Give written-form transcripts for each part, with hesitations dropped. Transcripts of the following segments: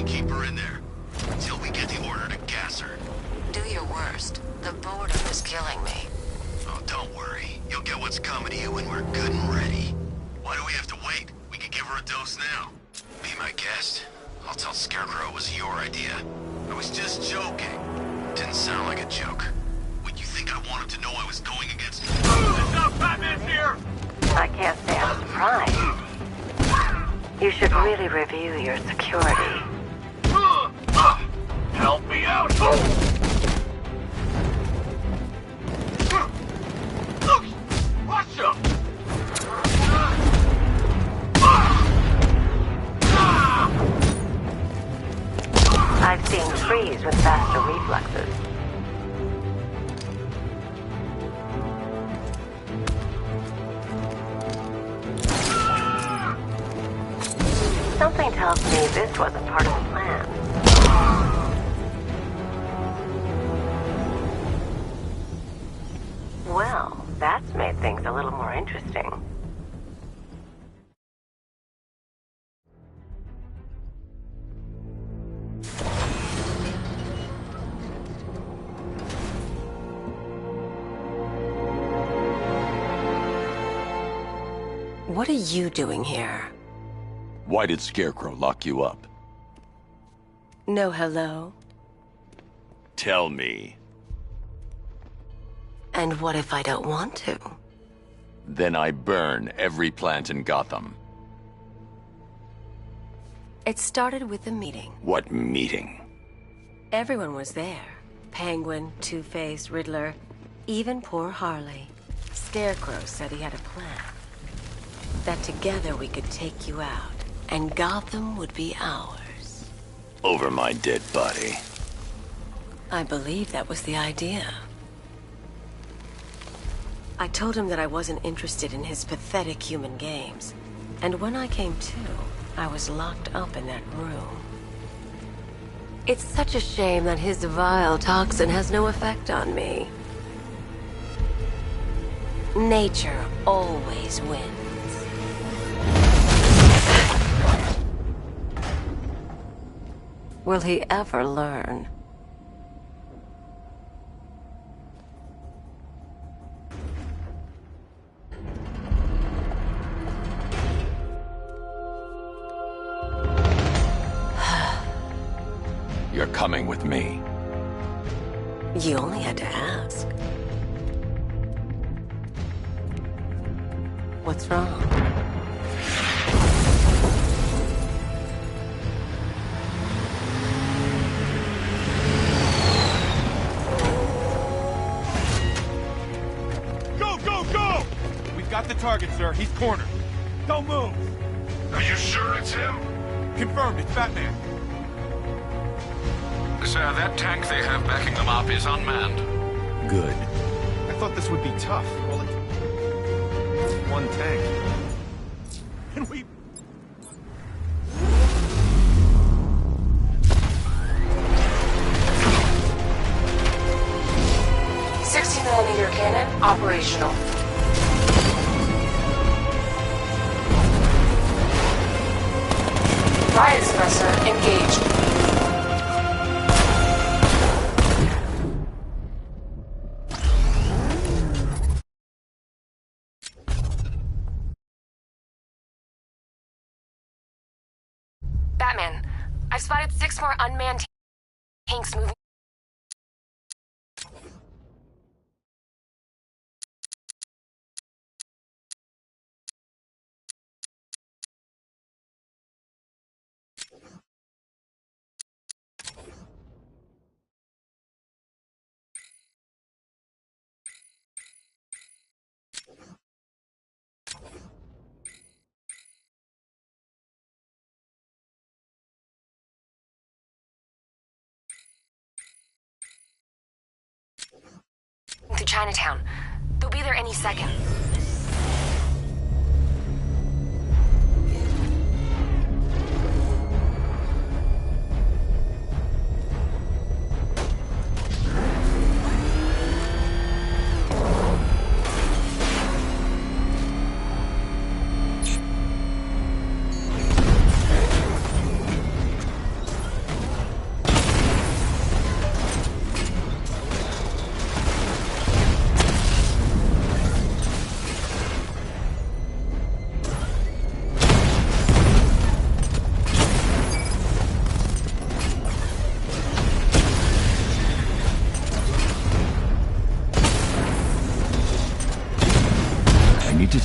we keep her in there. Until we get the order to gas her. Do your worst. The boredom is killing me. Oh, don't worry. You'll get what's coming to you when we're good and ready. Why do we have to wait? We can give her a dose now. Be my guest. I'll tell Scarecrow it was your idea. I was just joking. Didn't sound like a joke. Would you think I wanted to know I was going against... Stop, Batman's here! I can't say I'm surprised. You should really review your security. Help me out! Watch him! I've seen trees with faster reflexes. Something tells me this wasn't part of the plan. Well, that's made things a little more interesting. What are you doing here? Why did Scarecrow lock you up? No hello? Tell me. And what if I don't want to? Then I burn every plant in Gotham. It started with a meeting. What meeting? Everyone was there. Penguin, Two-Face, Riddler, even poor Harley. Scarecrow said he had a plan. That together we could take you out, and Gotham would be ours. Over my dead body. I believe that was the idea. I told him that I wasn't interested in his pathetic human games. And when I came to, I was locked up in that room. It's such a shame that his vile toxin has no effect on me. Nature always wins. Will he ever learn? You're coming with me. You only had to ask. What's wrong? Go! We've got the target, sir. He's cornered. Don't move. Are you sure it's him? Confirmed, it's Batman. Sir, that tank they have backing them up is unmanned. Good. I thought this would be tough. Well, it's one tank. Can we... 60mm cannon operational. Riot suppressor engaged. Batman, I've spotted 6 more unmanned tanks moving. To Chinatown. They'll be there any second.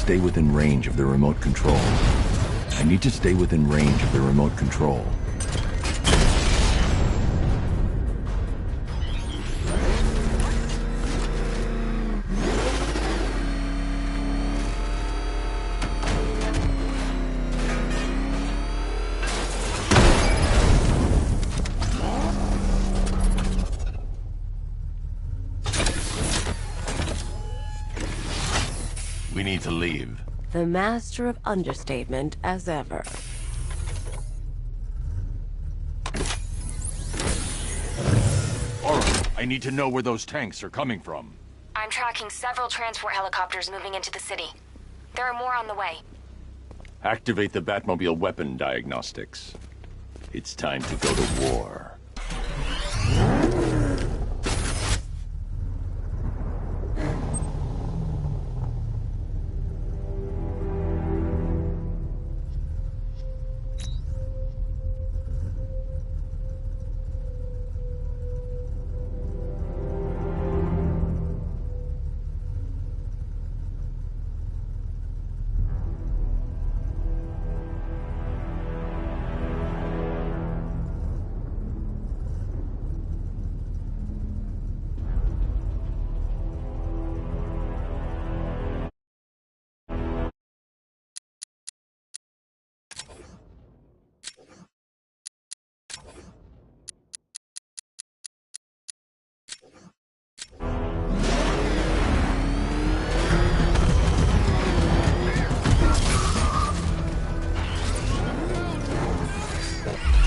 stay within range of the remote control. I need to stay within range of the remote control. We need to leave. The master of understatement as ever. Alright, I need to know where those tanks are coming from. I'm tracking several transport helicopters moving into the city. There are more on the way. Activate the Batmobile weapon diagnostics. It's time to go to war.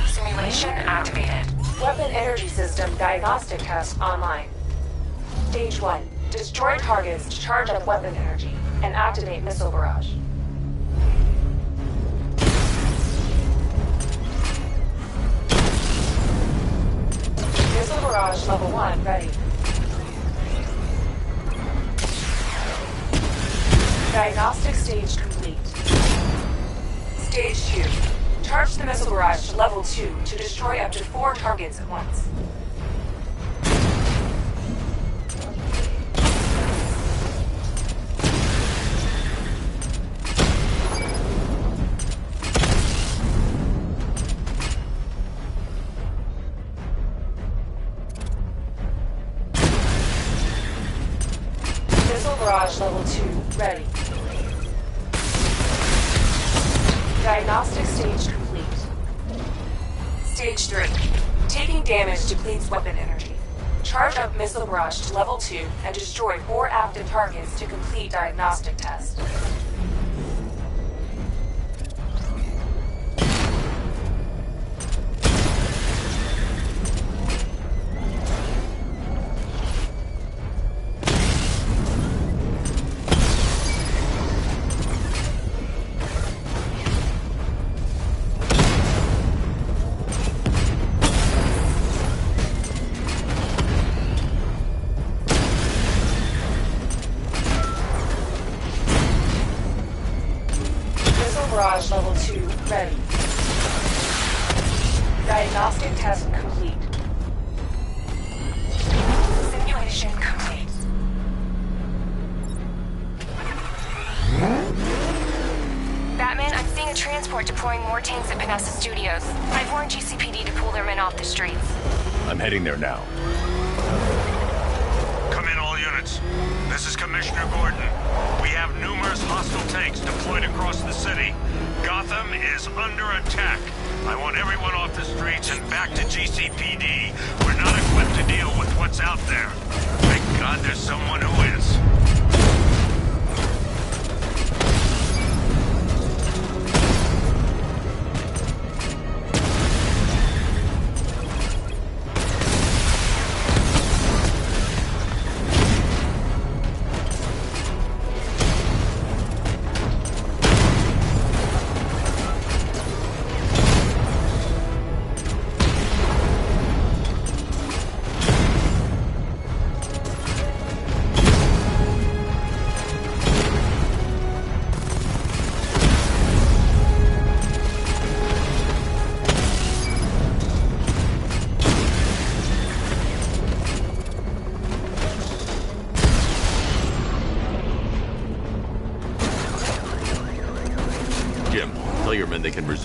Simulation activated. Weapon energy system diagnostic test online. Stage 1. Destroy targets to charge up weapon energy and activate missile barrage. Missile barrage level 1 ready. Diagnostic stage complete. Stage 2. Charge the missile barrage to level 2 to destroy up to 4 targets at once. Missile barrage level 2 ready. Diagnostic stage complete. Stage 3. Taking damage depletes weapon energy. Charge up missile barrage to level 2 and destroy 4 active targets to complete diagnostic test. Barrage level 2 ready. Diagnostic test complete. Simulation complete. Batman, I'm seeing a transport deploying more tanks at Panessa Studios. I've warned GCPD to pull their men off the streets. I'm heading there now. Come in, all units. This is Commissioner Gordon. We have numerous hostile tanks deployed across the city. Gotham is under attack. I want everyone off the streets and back to GCPD. We're not equipped to deal with what's out there. Thank God there's someone who is.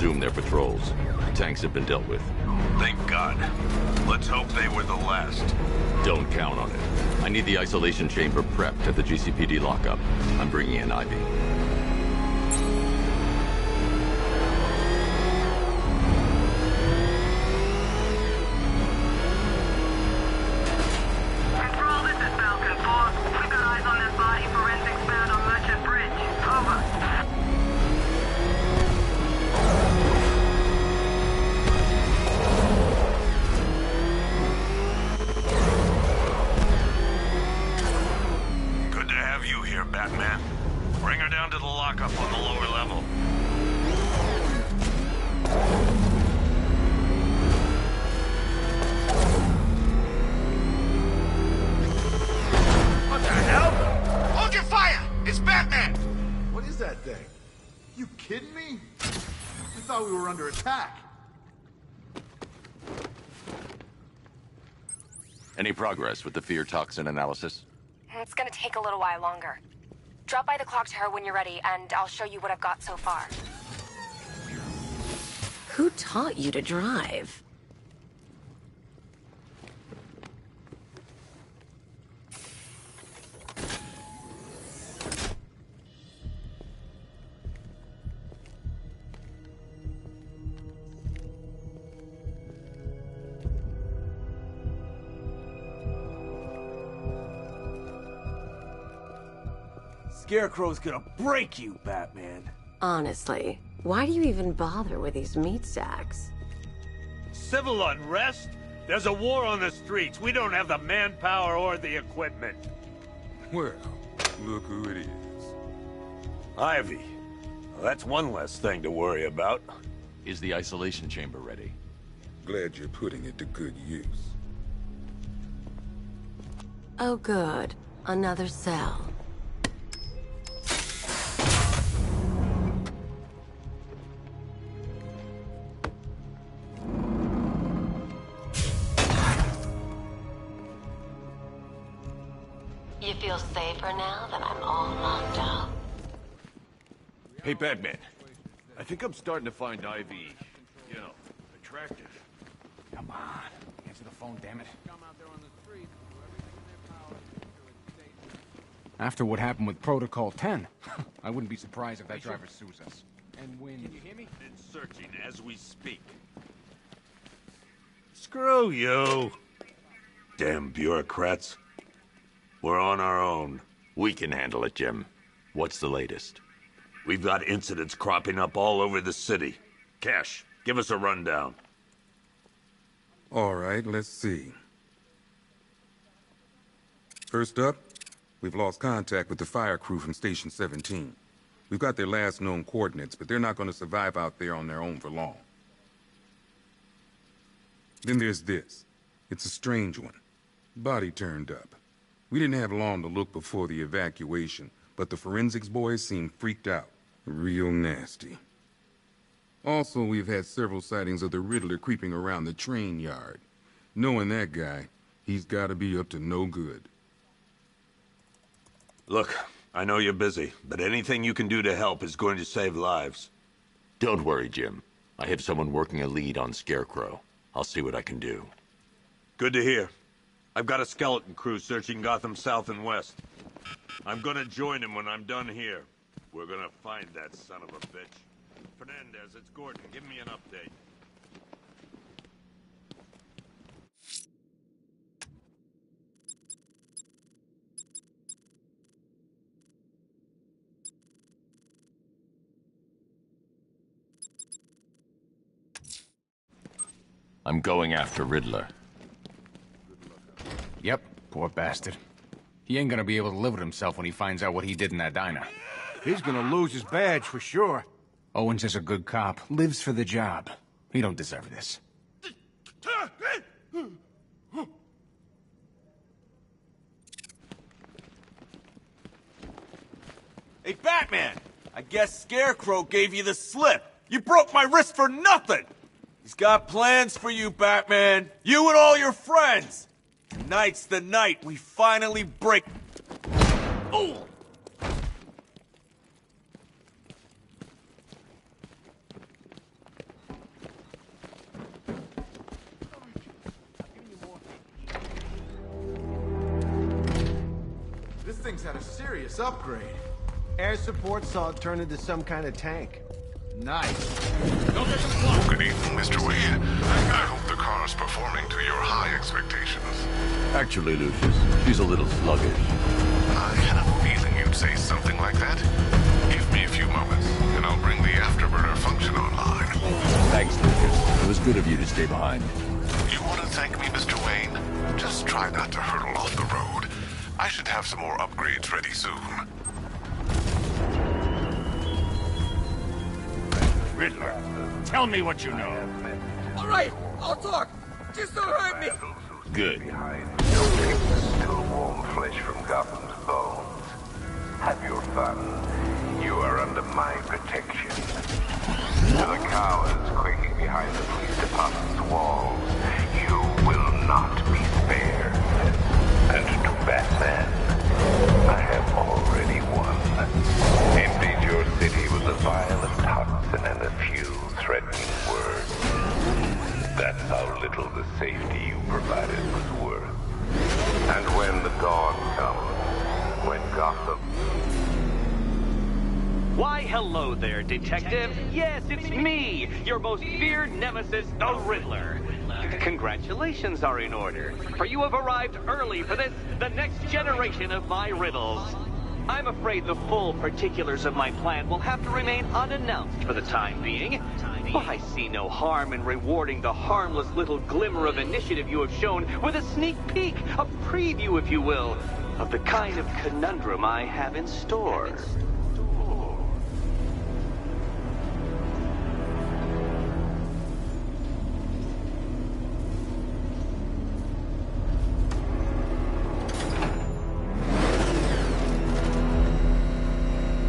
resume their patrols. Tanks have been dealt with. Thank God. Let's hope they were the last. Don't count on it. I need the isolation chamber prepped at the GCPD lockup. I'm bringing in Ivy. Control, this is Falcon 4. We've got eyes on that body forensics found on Merchant Bridge. Over. Good to have you here, Batman. Bring her down to the lockup on the lower level. What the hell? Hold your fire! It's Batman! What is that thing? You kidding me? I thought we were under attack. Any progress with the fear toxin analysis? It's gonna take a little while longer. Drop by the clock tower when you're ready, and I'll show you what I've got so far. Who taught you to drive? Scarecrow's gonna break you, Batman. Honestly, why do you even bother with these meat sacks? Civil unrest? There's a war on the streets. We don't have the manpower or the equipment. Well, look who it is. Ivy. Well, that's one less thing to worry about. Is the isolation chamber ready? Glad you're putting it to good use. Oh good, another cell. You feel safer now that I'm all locked up? Hey, Batman. I think I'm starting to find Ivy, you know, attractive. Come on. Answer the phone, damn it. After what happened with Protocol 10, I wouldn't be surprised if that driver sues us. And when... Can you hear me? It's searching as we speak. Screw you. Damn bureaucrats. We're on our own. We can handle it, Jim. What's the latest? We've got incidents cropping up all over the city. Cash, give us a rundown. All right, let's see. First up, we've lost contact with the fire crew from Station 17. We've got their last known coordinates, but they're not going to survive out there on their own for long. Then there's this. It's a strange one. Body turned up. We didn't have long to look before the evacuation, but the forensics boys seemed freaked out. Real nasty. Also, we've had several sightings of the Riddler creeping around the train yard. Knowing that guy, he's got to be up to no good. Look, I know you're busy, but anything you can do to help is going to save lives. Don't worry, Jim. I have someone working a lead on Scarecrow. I'll see what I can do. Good to hear. I've got a skeleton crew searching Gotham South and West. I'm gonna join him when I'm done here. We're gonna find that son of a bitch. Fernandez, it's Gordon. Give me an update. I'm going after Riddler. Yep, poor bastard. He ain't gonna be able to live with himself when he finds out what he did in that diner. He's gonna lose his badge for sure. Owens is a good cop, lives for the job. He don't deserve this. Hey, Batman! I guess Scarecrow gave you the slip. You broke my wrist for nothing! He's got plans for you, Batman. You and all your friends. Tonight's the night we finally break... Oh! thing's had a serious upgrade. Air support saw it turn into some kind of tank. Nice. Good evening, Mr. Wayne. I hope the car's performing to your high expectations. Actually, Lucius, she's a little sluggish. I had a feeling you'd say something like that. Give me a few moments, and I'll bring the afterburner function online. Thanks, Lucius. It was good of you to stay behind. You want to thank me, Mr. Wayne? Just try not to hurtle off the road. I should have some more upgrades ready soon. Riddler, tell me what you know. All right, I'll talk. Just don't hurt me. Good. Still warm flesh from Gotham's bones. Have your fun. You are under my protection. To the cowards quaking behind the police department's walls, you will not be spared. And to Batman, I have already won. Emptied your city with a violent toxin and a few threatening words. That's how little the safety you provided was worth. And when the dawn comes, when Gotham... Why, hello there, Detective. Yes, it's me, your most feared nemesis, the Riddler. Congratulations are in order, for you have arrived early for this, the next generation of my riddles. I'm afraid the full particulars of my plan will have to remain unannounced for the time being, but I see no harm in rewarding the harmless little glimmer of initiative you have shown with a sneak peek, a preview, if you will, of the kind of conundrum I have in store.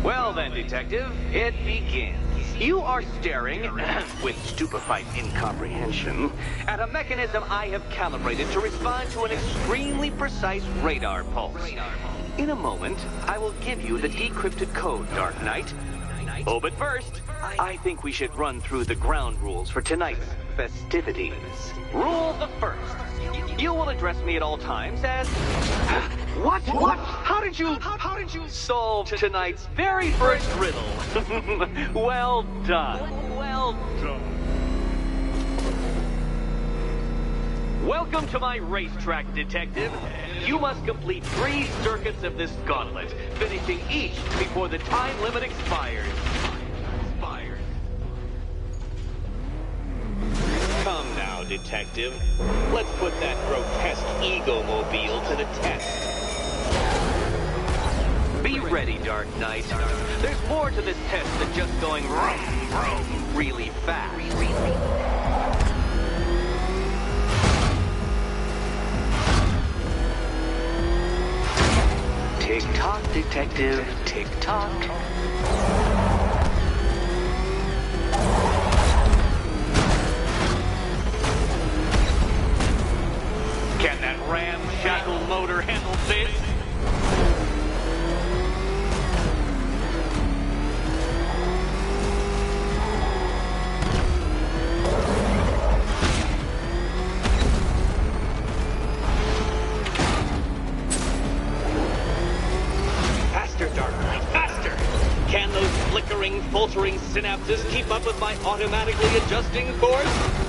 Well then, Detective, it begins. You are staring, with stupefied incomprehension, at a mechanism I have calibrated to respond to an extremely precise radar pulse. In a moment, I will give you the decrypted code, Dark Knight. Oh, but first, I think we should run through the ground rules for tonight's festivities. Rule the first. You will address me at all times as... What? How did you solve tonight's very first riddle? Well done. Well done. Welcome to my racetrack, Detective. You must complete 3 circuits of this gauntlet, finishing each before the time limit expires. Come now, Detective. Let's put that grotesque ego-mobile to the test. Be ready, Dark Knight. There's more to this test than just going vroom, vroom really fast. Tick-tock, Detective. Tick-tock. Can that ramshackle motor handle this? Faster, Dark Knight, faster! Can those flickering, faltering synapses keep up with my automatically adjusting force?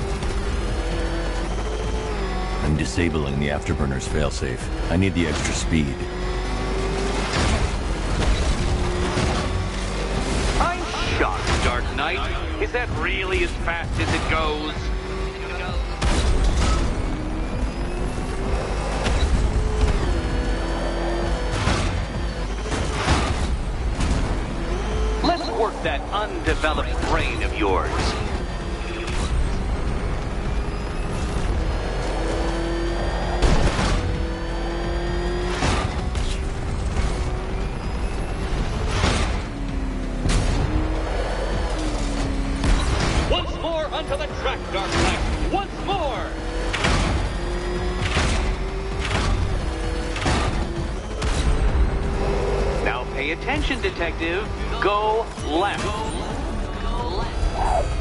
I'm disabling the afterburner's failsafe. I need the extra speed. I'm shocked, Dark Knight. Is that really as fast as it goes? Let's work that undeveloped brain of yours. Onto the track, Dark Knight! Once more! Now pay attention, Detective. Go left. Go left.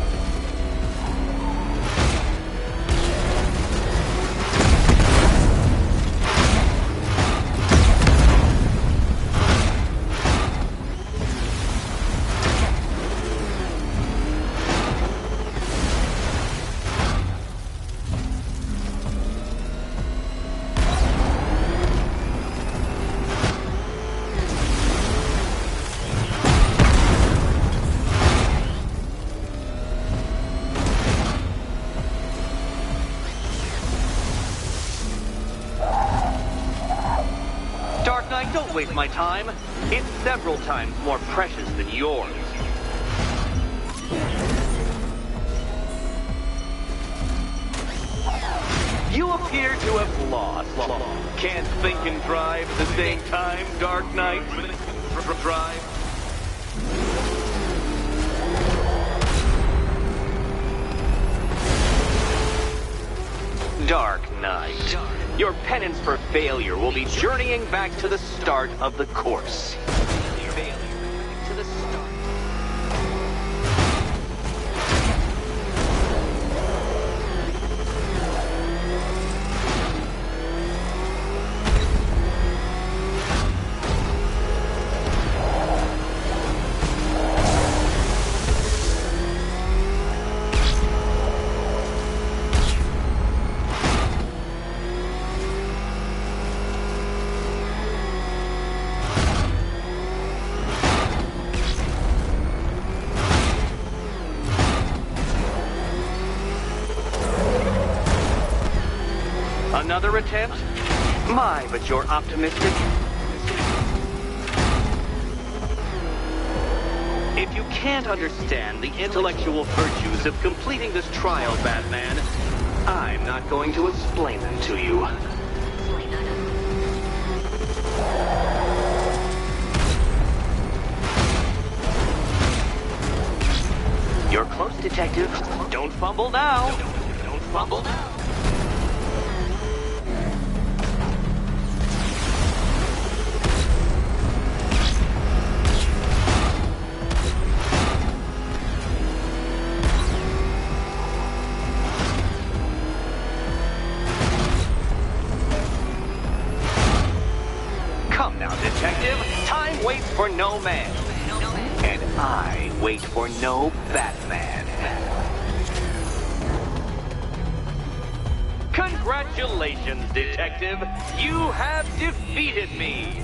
waste my time. It's several times more precious than yours. You appear to have lost. Can't think and drive at the same time, Dark Knight. Drive. Dark Knight. Your penance for failure will be journeying back to the start of the course. To the start. Another attempt? My, but you're optimistic. If you can't understand the intellectual virtues of completing this trial, Batman, I'm not going to explain them to you. You're close, Detective. Don't fumble now. Don't fumble now. Come now, Detective. Time waits for no man. And I wait for no Batman. Congratulations, Detective. You have defeated me.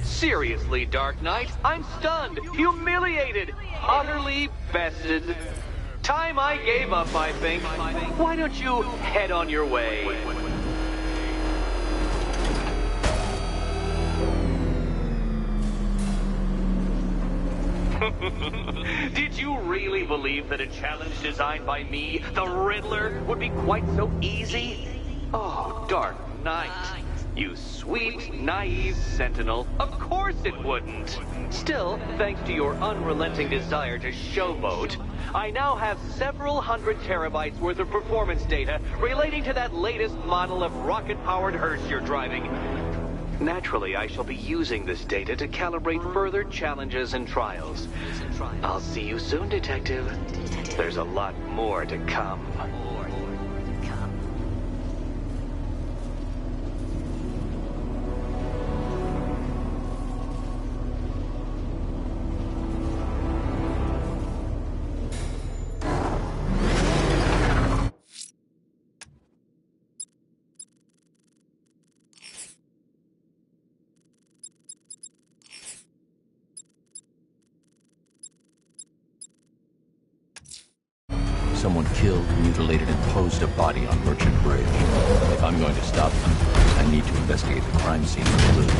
Seriously, Dark Knight, I'm stunned, humiliated, utterly bested. Time I gave up, I think. Why don't you head on your way? Did you really believe that a challenge designed by me, the Riddler, would be quite so easy? Oh, Dark Knight. You sweet, naive sentinel. Of course it wouldn't. Still, thanks to your unrelenting desire to showboat, I now have several hundred terabytes worth of performance data relating to that latest model of rocket-powered hearse you're driving. Naturally, I shall be using this data to calibrate further challenges and trials. I'll see you soon, Detective. There's a lot more to come. Someone killed, mutilated, and posed a body on Merchant Bridge. If I'm going to stop them, I need to investigate the crime scene for clues.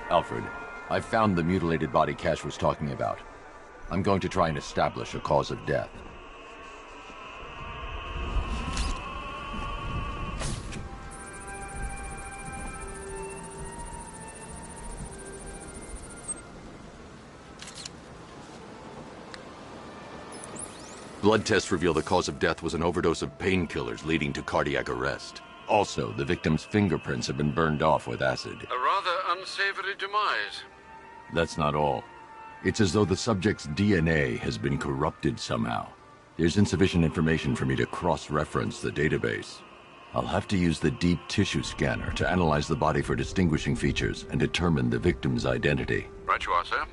Alfred, I've found the mutilated body Cash was talking about. I'm going to try and establish a cause of death. Blood tests reveal the cause of death was an overdose of painkillers leading to cardiac arrest. Also, the victim's fingerprints have been burned off with acid. A rather unsavory demise. That's not all. It's as though the subject's DNA has been corrupted somehow. There's insufficient information for me to cross-reference the database. I'll have to use the deep tissue scanner to analyze the body for distinguishing features and determine the victim's identity. Right you are, sir.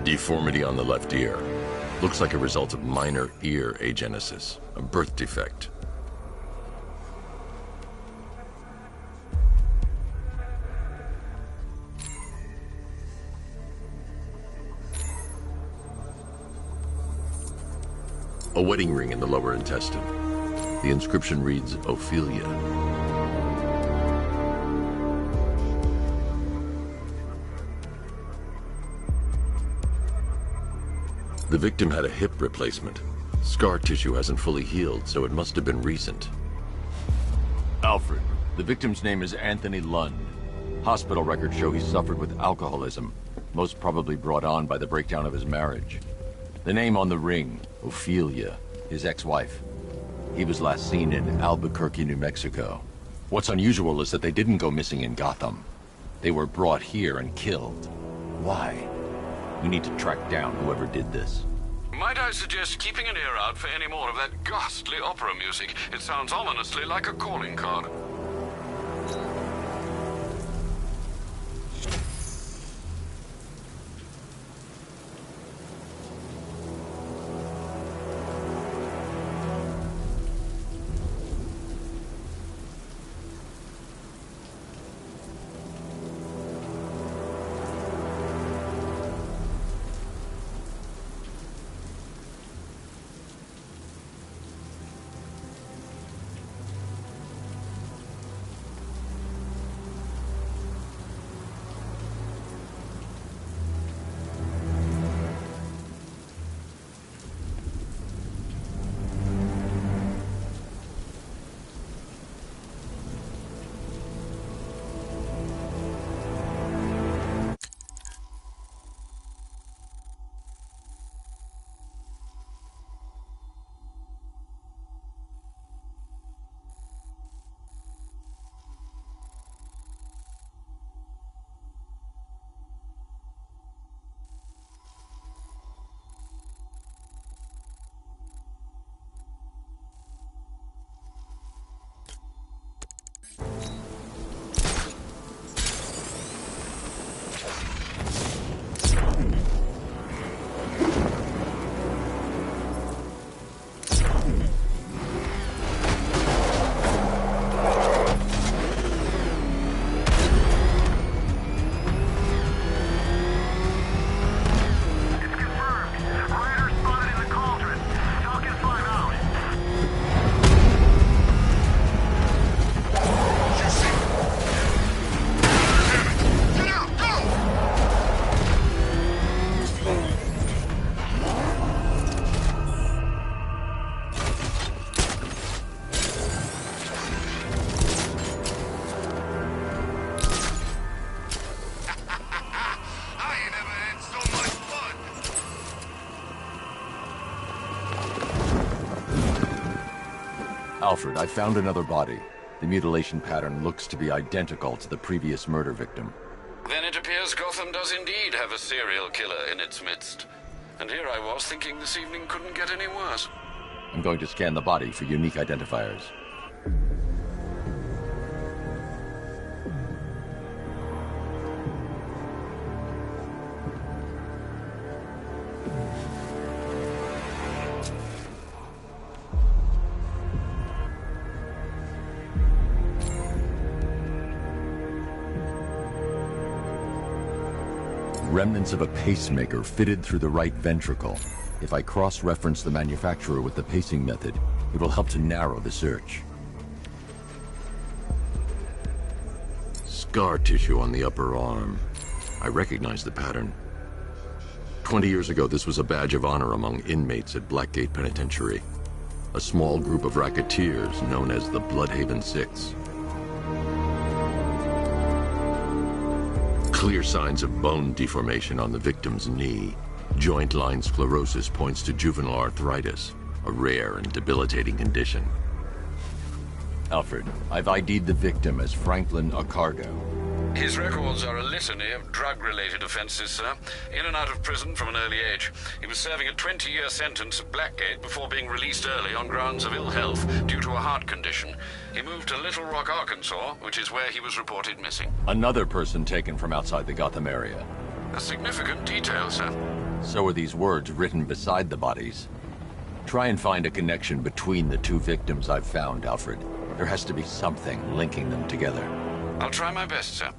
Deformity on the left ear. Looks like a result of minor ear agenesis, a birth defect. A wedding ring in the lower intestine. The inscription reads, Ophelia. The victim had a hip replacement. Scar tissue hasn't fully healed, so it must have been recent. Alfred, the victim's name is Anthony Lund. Hospital records show he suffered with alcoholism, most probably brought on by the breakdown of his marriage. The name on the ring, Ophelia, his ex-wife. He was last seen in Albuquerque, New Mexico. What's unusual is that they didn't go missing in Gotham. They were brought here and killed. Why? We need to track down whoever did this. Might I suggest keeping an ear out for any more of that ghastly opera music? It sounds ominously like a calling card. Alfred, I found another body. The mutilation pattern looks to be identical to the previous murder victim. Then it appears Gotham does indeed have a serial killer in its midst. And here I was thinking this evening couldn't get any worse. I'm going to scan the body for unique identifiers. Remnants of a pacemaker fitted through the right ventricle. If I cross-reference the manufacturer with the pacing method, it will help to narrow the search. Scar tissue on the upper arm. I recognize the pattern. 20 years ago, this was a badge of honor among inmates at Blackgate Penitentiary. A small group of racketeers known as the Bloodhaven Six. Clear signs of bone deformation on the victim's knee. Joint line sclerosis points to juvenile arthritis, a rare and debilitating condition. Alfred, I've ID'd the victim as Franklin Acargo. His records are a litany of drug-related offenses, sir. In and out of prison from an early age. He was serving a 20-year sentence at Blackgate before being released early on grounds of ill health due to a heart condition. He moved to Little Rock, Arkansas, which is where he was reported missing. Another person taken from outside the Gotham area. A significant detail, sir. So are these words written beside the bodies. Try and find a connection between the two victims I've found, Alfred. There has to be something linking them together. I'll try my best, sir.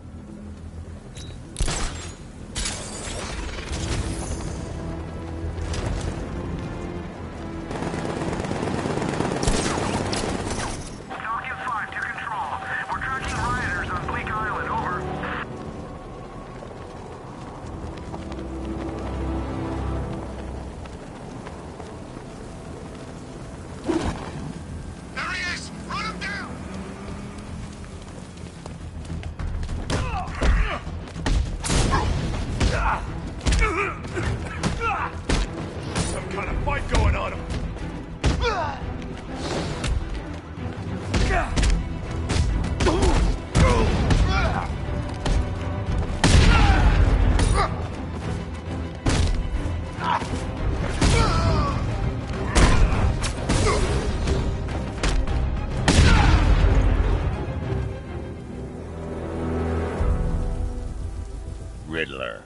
Riddler.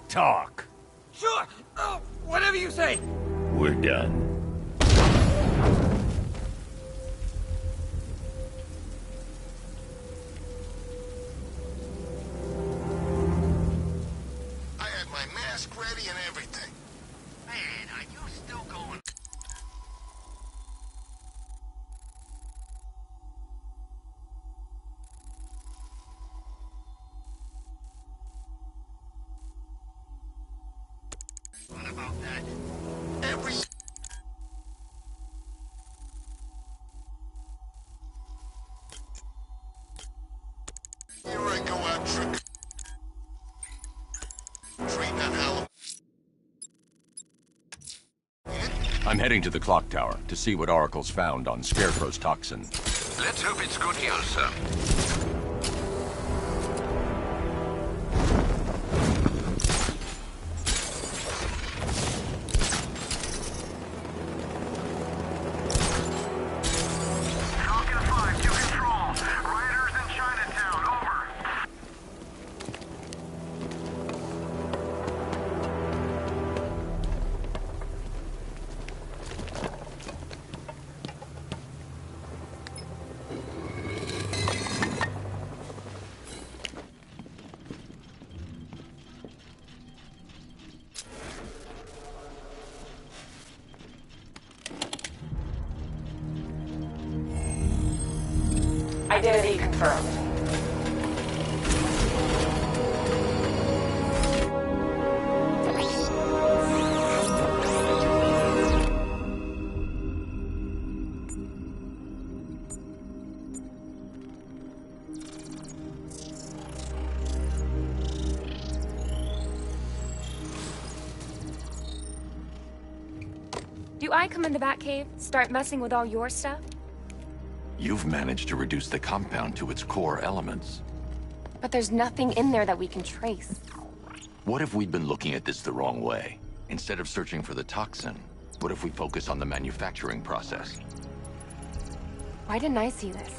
Talk. Sure. Whatever you say. We're done. I had my mask ready and everything. Man, are you still going? What about that? Every... Here I go out treating that Halloween. I'm heading to the clock tower to see what Oracle's found on Scarecrow's toxin. Let's hope it's good news, sir. Identity confirmed. Do I come in the Batcave, start messing with all your stuff? You've managed to reduce the compound to its core elements. But there's nothing in there that we can trace. What if we'd been looking at this the wrong way? Instead of searching for the toxin, what if we focus on the manufacturing process? Why didn't I see this?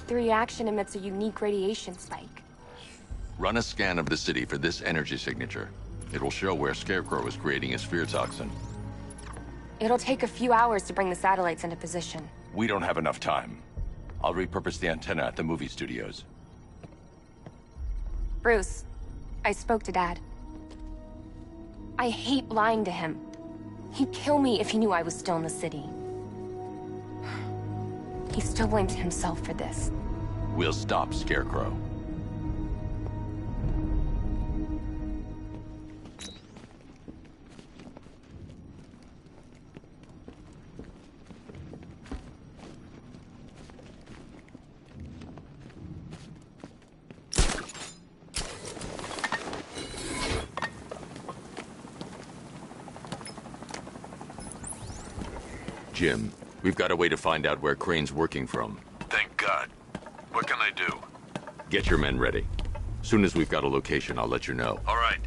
The reaction emits a unique radiation spike. Run a scan of the city for this energy signature. It will show where Scarecrow is creating a sphere toxin. It'll take a few hours to bring the satellites into position. We don't have enough time. I'll repurpose the antenna at the movie studios. Bruce, I spoke to Dad. I hate lying to him. He'd kill me if he knew I was still in the city. He still blames himself for this. We'll stop, Scarecrow. Jim, we've got a way to find out where Crane's working from. Thank God. What can I do? Get your men ready. Soon as we've got a location, I'll let you know. All right.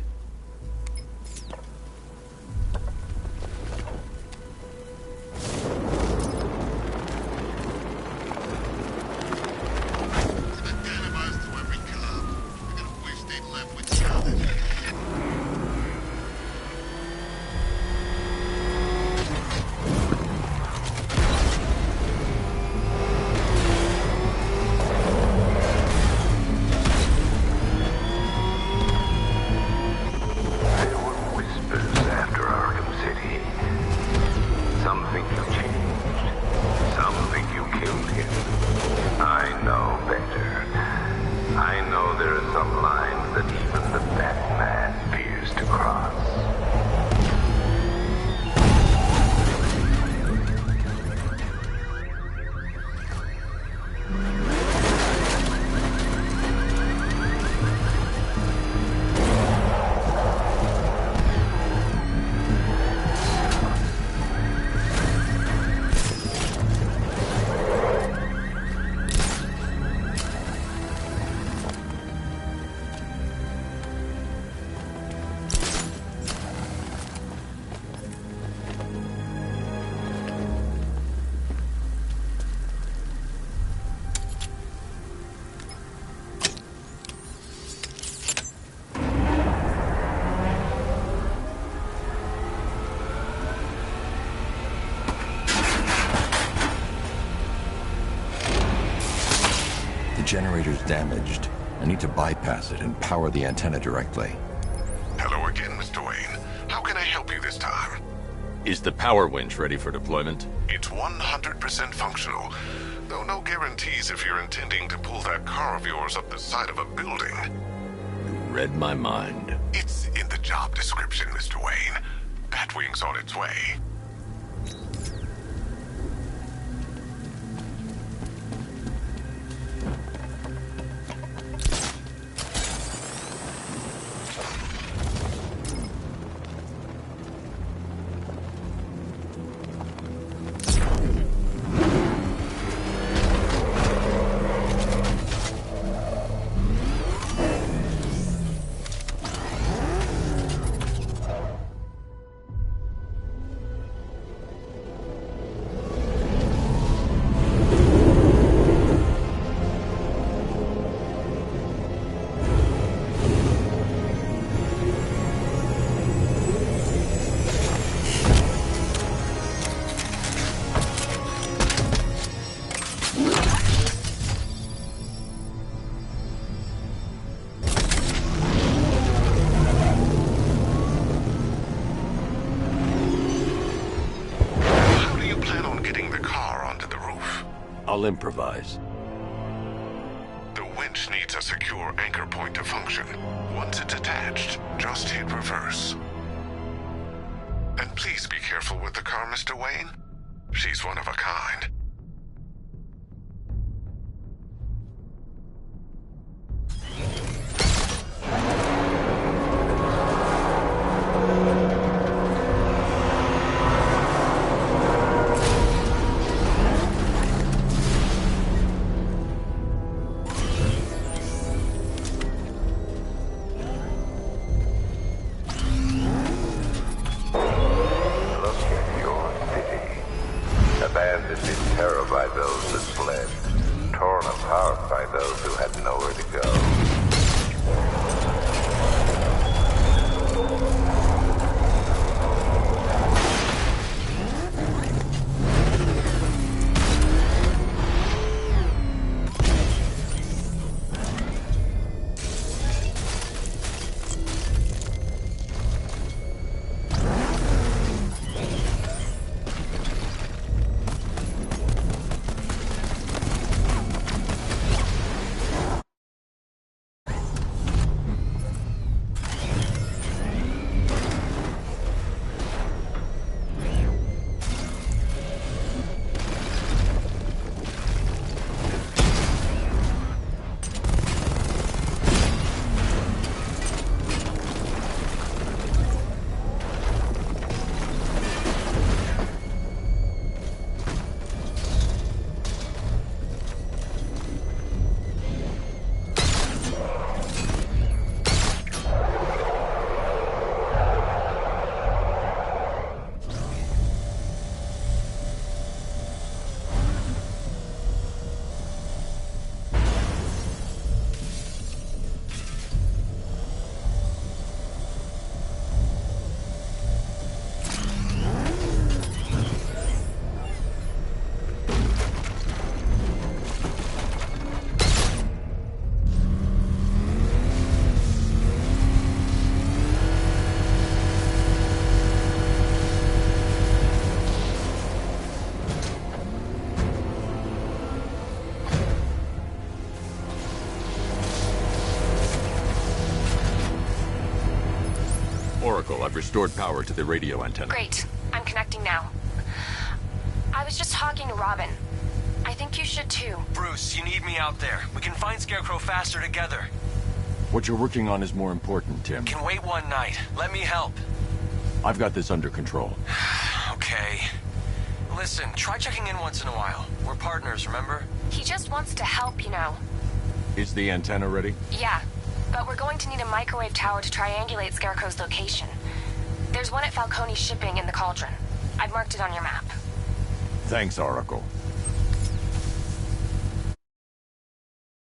Generator's damaged. I need to bypass it and power the antenna directly. Hello again, Mr. Wayne. How can I help you this time? Is the power winch ready for deployment? It's 100% functional, though no guarantees if you're intending to pull that car of yours up the side of a building. You read my mind. It's in the job description, Mr. Wayne. Batwing's on its way. I'll improvise. The winch needs a secure anchor point to function. Once it's attached, just hit reverse. And please be careful with the car, Mr. Wayne. She's one of a kind. Oracle, I've restored power to the radio antenna. Great. I'm connecting now. I was just talking to Robin. I think you should too. Bruce, you need me out there. We can find Scarecrow faster together. What you're working on is more important, Tim. Can wait one night. Let me help. I've got this under control. Okay. Listen, try checking in once in a while. We're partners, remember? He just wants to help, you know. Is the antenna ready? Yeah, but we're going to need a microwave tower to triangulate Scarecrow's location. There's one at Falcone's shipping in the Cauldron. I've marked it on your map. Thanks, Oracle.